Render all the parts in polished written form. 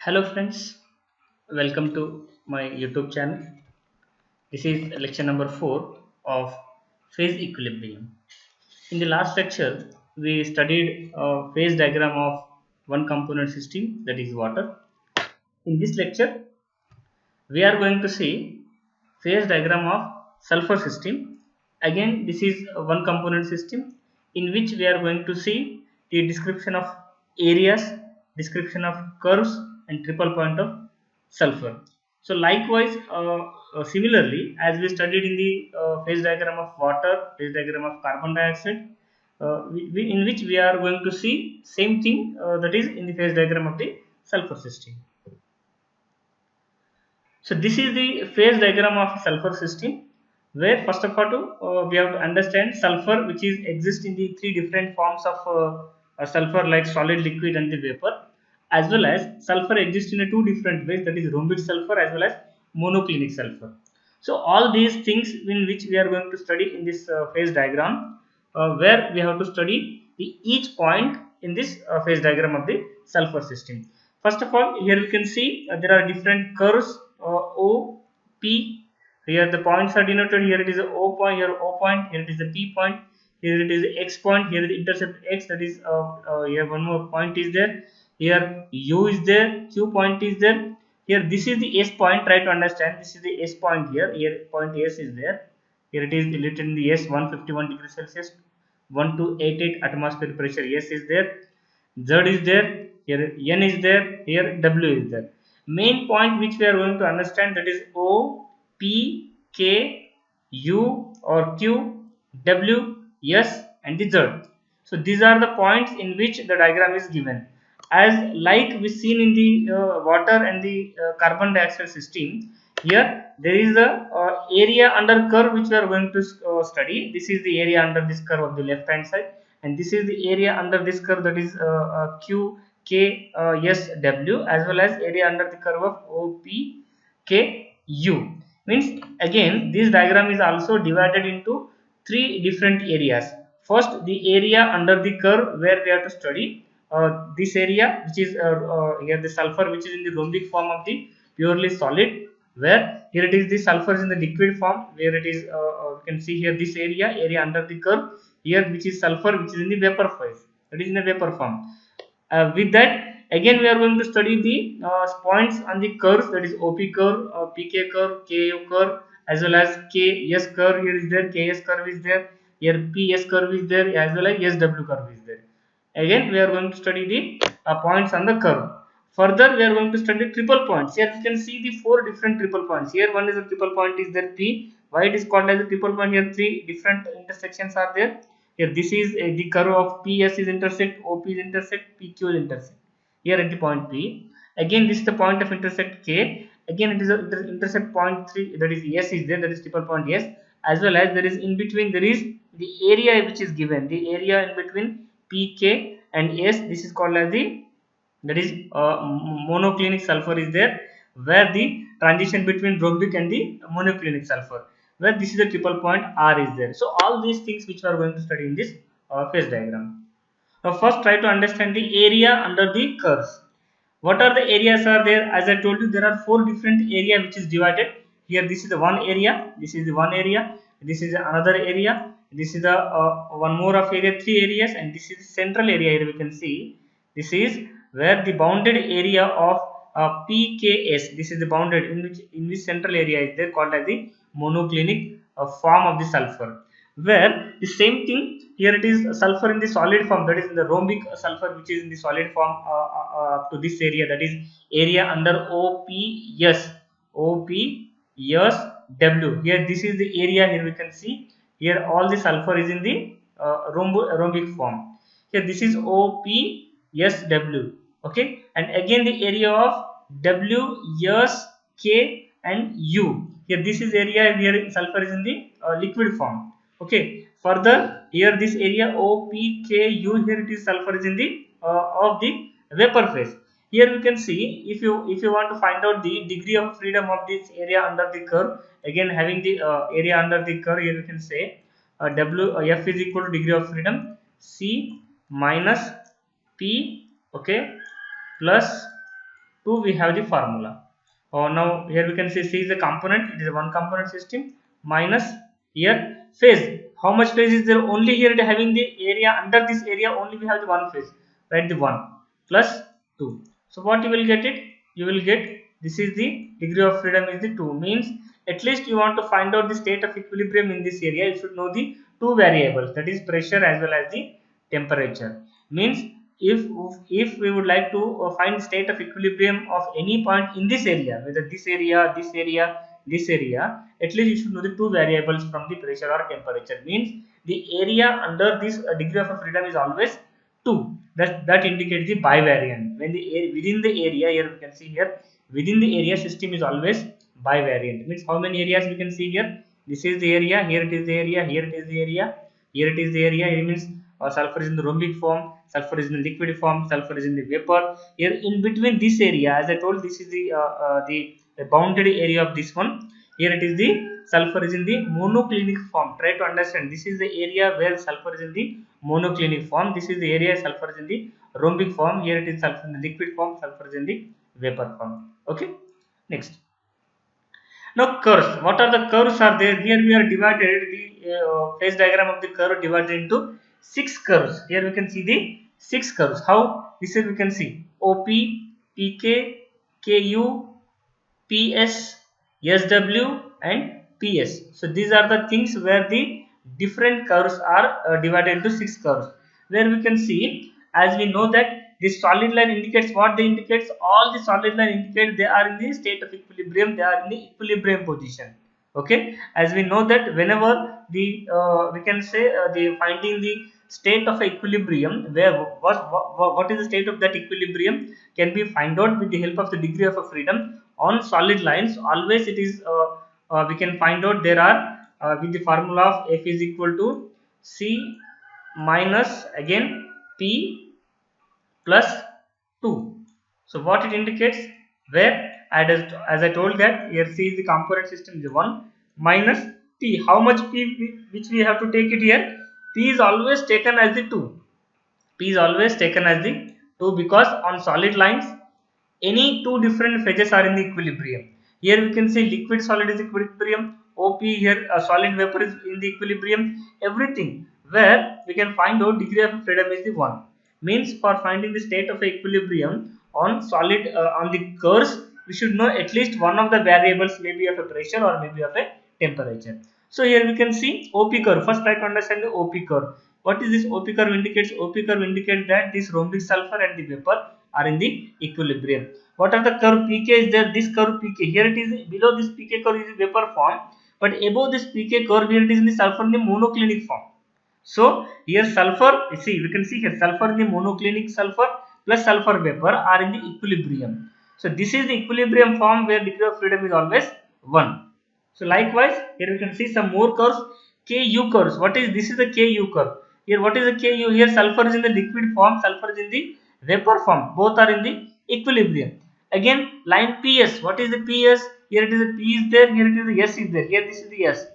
Hello friends, welcome to my YouTube channel. This is lecture number 4 of phase equilibrium. In the last lecture, we studied a phase diagram of one component system, that is water. In this lecture, we are going to see phase diagram of sulfur system. Again, this is a one component system in which we are going to see the description of areas, description of curves and triple point of sulfur. So likewise, similarly, as we studied in the phase diagram of water, phase diagram of carbon dioxide, in which we are going to see same thing, that is in the phase diagram of the sulfur system. So this is the phase diagram of sulfur system, where first of all we have to understand sulfur, which is exists in the three different forms of sulfur, like solid, liquid and the vapor, as well as sulfur exists in a two different ways, that is rhombic sulfur as well as monoclinic sulfur. So all these things in which we are going to study in this phase diagram, where we have to study each point in this phase diagram of the sulfur system. First of all, here you can see there are different curves, O, P. Here the points are denoted. Here it is a O point, here O point, here it is a P point, here it is X point, here the intercept X, that is here one more point is there. Here U is there, Q point is there. Here this is the S point. Try to understand. This is the S point here. Here point S is there. Here it is written in the S, 151 degrees Celsius, 1288 atmospheric pressure. S is there. Z is there. Here N is there. Here W is there. Main point which we are going to understand, that is O, P, K, U or Q, W, S and the Z. So these are the points in which the diagram is given. As like we seen in the water and the carbon dioxide system, here there is a area under curve which we are going to study. This is the area under this curve of the left hand side, and this is the area under this curve, that is Q, K, S, W, as well as area under the curve of O, P, K, U. Means again this diagram is also divided into three different areas. First, the area under the curve where we have to study this area, which is here the sulfur, which is in the rhombic form of the purely solid, where here it is the sulfur is in the liquid form, where it is you can see here this area under the curve, here which is sulfur, which is in the vapor phase, that is in the vapor form. With that, again we are going to study the points on the curves, that is OP curve, PK curve, KU curve, as well as KS curve. Here is there, KS curve is there, here PS curve is there, as well as SW curve is there. Again we are going to study the points on the curve. Further, we are going to study triple points. Here you can see the four different triple points. Here one is a triple point is there P. Why it is called as a triple point? Here three different intersections are there. Here this is the curve of PS is intersect, OP is intersect, PQ is intersect. Here at the point P. Again this is the point of intersect K. Again it is a intersect point 3, that is S is there, that is triple point S. As well as there is in between, there is the area which is given. The area in between PK and S, this is called as the, that is monoclinic sulfur is there, where the transition between rhombic and the monoclinic sulfur, where this is the triple point R is there. So all these things which we are going to study in this phase diagram. Now first try to understand the area under the curves. What are the areas are there? As I told you, there are four different area which is divided. Here this is the one area, this is the one area, this is another area, this is the one more of area, three areas, and this is the central area. Here we can see this is where the bounded area of PKS, this is the bounded in which central area is there, called as the monoclinic form of the sulfur, where the same thing here it is sulfur in the solid form, that is in the rhombic sulfur, which is in the solid form up to this area, that is area under OPS, W. Here this is the area. Here we can see here all the sulfur is in the rhombic form. Here this is OPSW. Okay, and again the area of W, S, K and U. Here this is area, here sulfur is in the liquid form. Okay, further here this area OPKU, here it is sulfur is in the of the vapor phase. Here you can see, if you want to find out the degree of freedom of this area under the curve, again having the area under the curve, here you can say F is equal to degree of freedom C minus P, okay, plus 2 we have the formula. Now here we can see C is a component, it is a one component system, minus here phase. How much phase is there? Only here it having the area, under this area only we have the one phase, write the 1 plus 2. So what you will get it? You will get, this is the degree of freedom is the 2, means at least you want to find out the state of equilibrium in this area, you should know the two variables, that is pressure as well as the temperature. Means if we would like to find state of equilibrium of any point in this area, whether this area, this area, this area, at least you should know the two variables from the pressure or temperature. Means the area under this degree of freedom is always 2. That indicates the bivariant. When the within the area, here we can see here, within the area system is always bivariant. Means how many areas we can see here? This is the area, here it is the area, here it is the area, here it is the area. It means sulfur is in the rhombic form, sulfur is in the liquid form, sulfur is in the vapor. Here in between this area, as I told, this is the bounded area of this one. Here it is the sulfur is in the monoclinic form. Try to understand, this is the area where sulfur is in the monoclinic form, this is the area sulfur is in the rhombic form, here it is sulfur in the liquid form, sulfur is in the vapor form. Okay, next. Now curves, what are the curves are there? Here we are divided the phase diagram of the curve divided into 6 curves. Here we can see the 6 curves. How? This is we can see OP, PK, KU, PS, SW and PS. So these are the things where the different curves are divided into 6 curves. Where we can see, as we know that this solid line indicates what they indicates, all the solid line indicates they are in the state of equilibrium, they are in the equilibrium position. Okay, as we know that whenever the we can say the finding the state of equilibrium, where what is the state of that equilibrium can be find out with the help of the degree of freedom on solid lines. Always it is we can find out there are with the formula of F is equal to C minus again P plus 2. So what it indicates, where as I told that here C is the component system is 1 minus P. How much P which we have to take it here? P is always taken as the 2. P is always taken as the 2 because on solid lines any two different phases are in the equilibrium. Here we can say liquid solid is equilibrium, OP here solid vapor is in the equilibrium, everything where we can find out degree of freedom is the 1. Means for finding the state of equilibrium on solid on the curves, we should know at least one of the variables, maybe of a pressure or maybe of a temperature. So here we can see OP curve. First try to understand the OP curve. What is this OP curve indicates? OP curve indicates that this rhombic sulfur and the vapor are in the equilibrium. What are the curve? PK is there, this curve PK, here it is below this PK curve is vapor form, but above this PK curve here it is in the sulfur in the monoclinic form. So here sulfur, see we can see here sulfur in the monoclinic sulfur plus sulfur vapor are in the equilibrium. So this is the equilibrium form where degree of freedom is always 1. So likewise here we can see some more curves, KU curves. What is this? Is the KU curve. Here what is the KU? Here sulfur is in the liquid form, sulfur is in the vapor form, both are in the equilibrium. Again line PS, what is the PS? Here it is the P is there, here it is the S is there, here this is the S.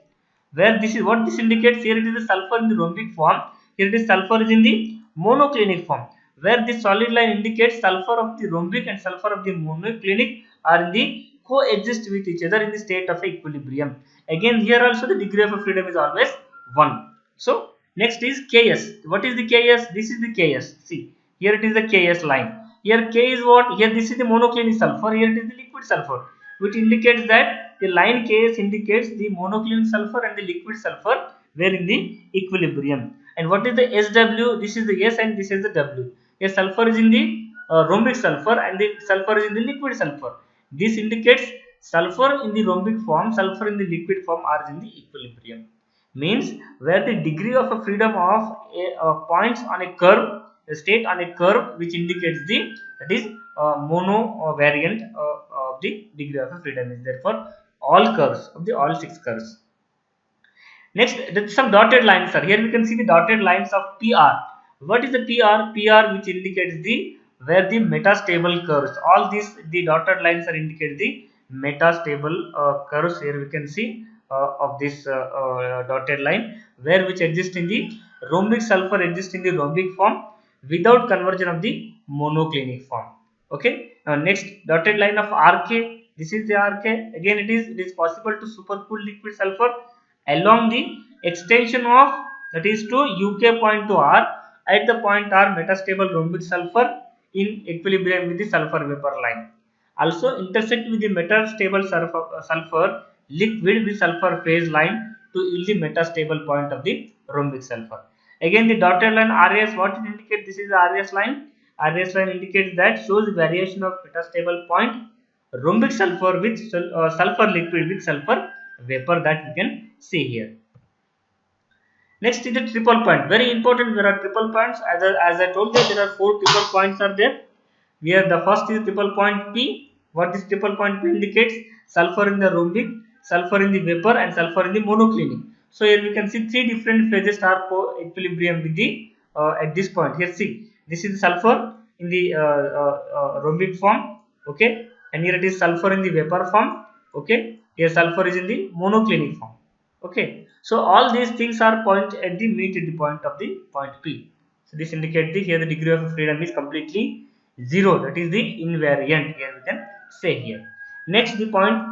Where this is what this indicates, here it is the sulfur in the rhombic form, here it is sulfur is in the monoclinic form. Where this solid line indicates sulfur of the rhombic and sulfur of the monoclinic are in the coexist with each other in the state of equilibrium. Again here also the degree of freedom is always 1. So next is KS. What is the KS? This is the KS. See here it is the KS line. Here K is what? Here this is the monoclinic sulfur, here it is the liquid sulfur, which indicates that the line KS indicates the monoclinic sulfur and the liquid sulfur were in the equilibrium. And what is the SW? This is the S and this is the W. Here sulfur is in the rhombic sulfur and the sulfur is in the liquid sulfur. This indicates sulfur in the rhombic form, sulfur in the liquid form are in the equilibrium. Means where the degree of freedom of points on a curve, a state on a curve which indicates the that is mono variant of the degree of freedom is there for all curves of the all 6 curves. Next, some dotted lines are here. We can see the dotted lines of PR. What is the PR? PR which indicates the where the metastable curves. All these the dotted lines are indicate the metastable curves. Here we can see of this dotted line where which exist in the rhombic sulfur exists in the rhombic form without conversion of the monoclinic form. Okay. Next, dotted line of RK. This is the RK. Again, it is possible to supercool liquid sulfur along the extension of, that is to UK point to R. At the point R, metastable rhombic sulfur in equilibrium with the sulfur vapor line. Also intersect with the metastable sulfur liquid with sulfur phase line to yield the metastable point of the rhombic sulfur. Again, the dotted line RS, what it indicates? This is the RS line. RS line indicates that shows variation of metastable point rhombic sulfur with sulfur liquid with sulfur vapor, that we can see here. Next is the triple point. Very important. There are triple points. As I told you, there are 4 triple points are there. Where the first is triple point P. What this triple point P indicates? Sulfur in the rhombic, sulfur in the vapor, and sulfur in the monoclinic. So here we can see 3 different phases are co-equilibrium with the at this point. Here see, this is sulfur in the rhombic form, okay, and here it is sulfur in the vapor form, okay. Here sulfur is in the monoclinic form, okay. So all these things are point at the meet at the point of the point P. So this indicates the here the degree of freedom is completely 0, that is the invariant, here we can say here. Next the point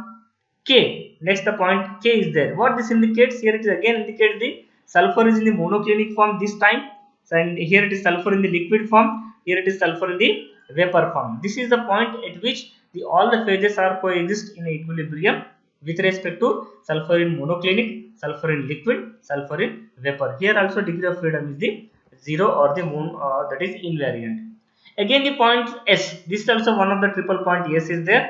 K. Next the point K is there. What this indicates? Here it is again indicates the sulfur is in the monoclinic form this time, and here it is sulfur in the liquid form, here it is sulfur in the vapor form. This is the point at which all the phases are coexist in equilibrium with respect to sulfur in monoclinic, sulfur in liquid, sulfur in vapor. Here also degree of freedom is the 0 or the that is invariant. Again the point S, this is also one of the triple point S is there,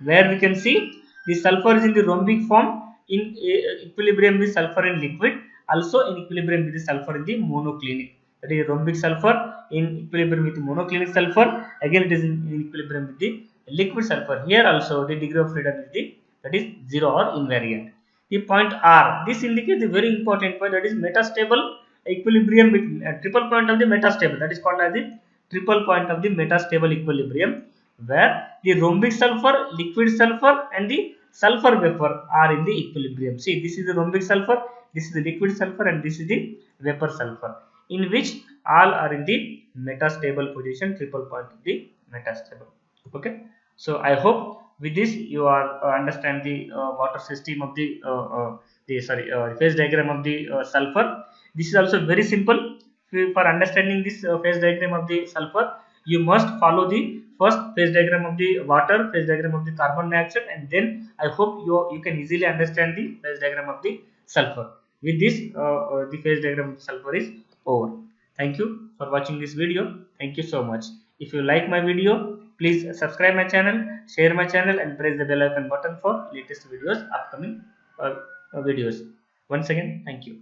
where we can see the sulfur is in the rhombic form in equilibrium with sulfur in liquid, also in equilibrium with the sulfur in the monoclinic, that is rhombic sulfur in equilibrium with monoclinic sulfur, again it is in equilibrium with the liquid sulfur. Here also the degree of freedom is the, that is 0 or invariant. The point R, this indicates the very important point, that is metastable equilibrium with triple point of the metastable, that is called as the triple point of the metastable equilibrium, where the rhombic sulfur, liquid sulfur, and the sulfur vapor are in the equilibrium. See, this is the rhombic sulfur, this is the liquid sulfur, and this is the vapor sulfur, in which all are in the metastable position, triple point of the metastable. Okay. So I hope with this you are understand the water system of the phase diagram of the sulfur. This is also very simple. For understanding this phase diagram of the sulfur, you must follow the first phase diagram of the water, phase diagram of the carbon dioxide, and then I hope you can easily understand the phase diagram of the sulfur. With this, the phase diagram of the sulfur is over. Thank you for watching this video. Thank you so much. If you like my video, please subscribe my channel, share my channel, and press the bell icon button for latest videos, upcoming videos. Once again, thank you.